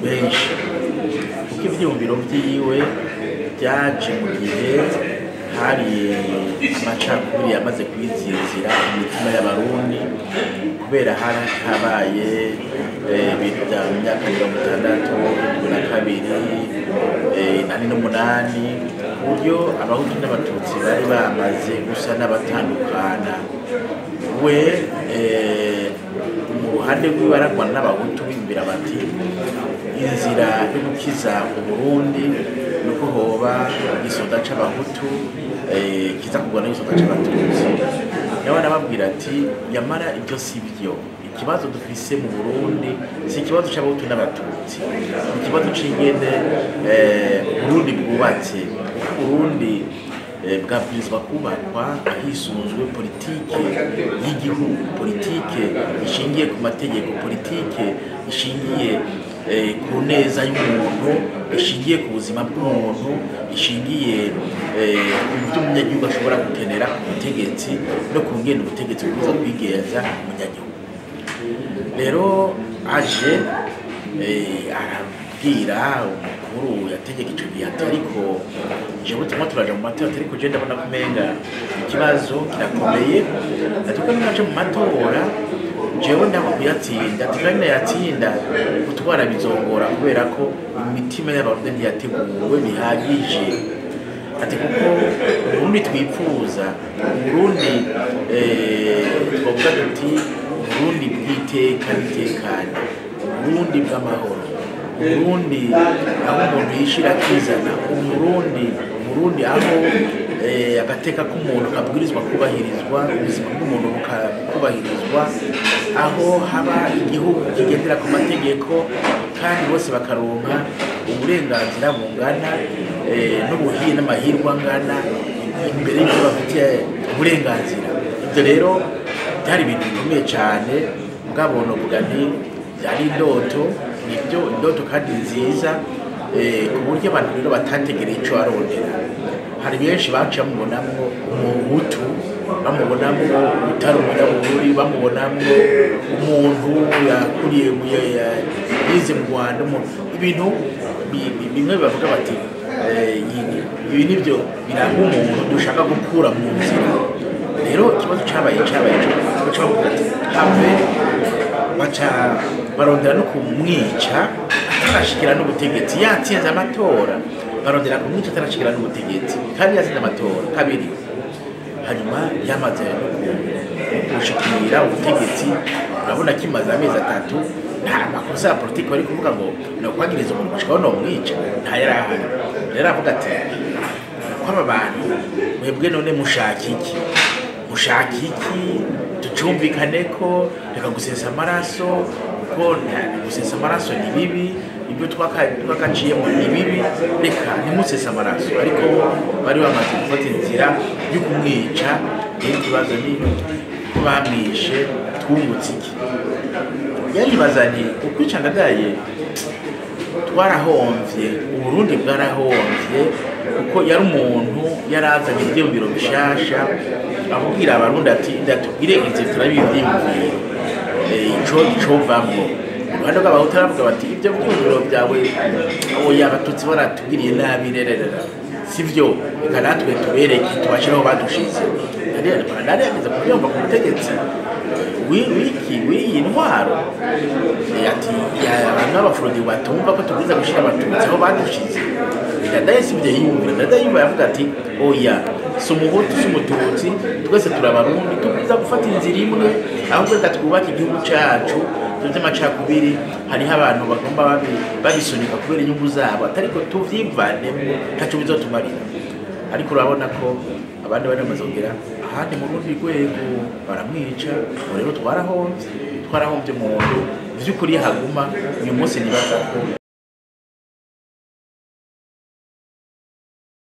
benshi kuko ivyumviro vyiwe byaje mu gihe hari amacakubiri yamaze kwizizira imitima y'abarundi kubera habaye ibintu bya myaka 1962 n'umunani uburyo abahutu n'abatutsi bari bamaze gusa n'abatandukana we mu ruhande rw'ibaragwana n'abahutu bimbira bati inzira yo gukiza Uburundi nuko hoba igisoda c'abahutu kiza kugwana n'igisoda c'abatutsi nawe nababwira ati yamara ibyo sivyo ikibazo dufise mu Burundi si ikibazo c'abahutu n'abatutsi ikibazo c'ingene Burundi bwubatse Burundi bwabwirizwa kubakwa ahisunzwe politike y'igihugu politike ishingiye ku mategeko politike ishingiye ku neza y'umuntu ishingiye ku buzima bw'umuntu ishingiye ku byo umunyagihugu ashobora gukenera ku butegetsi no ku ngene ubutegetsi buza kwigenza umunyagihugu rero aje arabwira umukuru yategeka ico gihe ati ariko jewe tumwe turaja mu matora ariko je ndabona kumenga ikibazo kirakomeye atuka naje mu matora jewe ndako kuyatsinda tukane yatsinda gutwara bizongora kubera ko imitima y'abarundi ntiyateguwe bihagije ati kuko Burundi twipfuza Burundi twovuga tuti Burundi bw'iteka bitekanye Burundi bw'amahoro Burundi aho umuntu yishira kizana Burundi aho agateka k'umuntu kabwirizwa kubahirizwa ubuzima bw'umuntu bukubahirizwa aho haba igihugu kigendera ku mategeko kandi bose bakaronka uburenganzira bungana n'ubuhiye n'amahirwe angana imbere y'ibyo bafitiye uburenganzira ibyo rero byari ibintu bikomeye cyane bwabono bugani byari indoto nibyo indoto kandi nziza ku buryo abantu rero batategereye icyo arondera hari benshi baciye bamubonamo umuhutu bamubonamo utari umunyabuguri bamubonamo umuntu yakuriye yize mu Rwanda ibintu bimwe bavuga bati ibi nibyo biranga umuntu dushaka gukura mu nzira rero ikibazo cyabaye cyo bavuga ati hamwe baca barondera no kumwica atarashikira n'ubutegetsi yatsinze amatora barondera kumwica atarashikira n'ubutegetsi kandi yatsinze amatora kabiri hanyuma yamaze gushikira ubutegetsi urabona kimaze amezi 3 nta makosa ya politiki bari kuvuga ngo no kwagiriza umuntu bashikaho no mwica nta yarahari rero avuga ati kwaba bantu mwebwe none mushaka iki tucumvikane ko reka gusesa amaraso ko gusesa amaraso ni bibi ibyo twakaciyemo ni bibi reka ntimusesa amaraso ariko bari bamaze gufata inzira yo kumwica ikibazo ni ko bamwishe twungutse iki yaribazanye ukwica ndadaye twarahomvye Uburundi bwarahomvye kuko yari umuntu yarazanye ivyumviro bishasha abubwira abarundi ati ndatubwire izi turabivyumvira ico vamwo abantu b'abahutu baravuga bati ibyo vyumviro byawe oya abatutsi baratubwiriye nabi rerera sivyo reka natwe tubereke tubashiraho badushize nariyageza kubyumva ku butegetsi w'iyi ntwaro ati abantu b'abafurodi batumva ko tubwiza gushira abatutsi aho badushize ndadaye sivyo yiyumvira ndadaye yavuga ati oya si umuhutu si umututsi twese turabarundi tubwiza gufata inzira imwe ahubwo reka twubake igihugu cacu tuzi amacakubiri hariho abantu bagomba babisunika kubera inyungu zabo atariko tuvyivanemo ntaco bizotumarira ariko urabona ko abandi bari bamaze kugera ahandi mu rundi rwego baramwica rero twarahomvye umuntu vy'ukuri haguma uyu munsi nibaza ko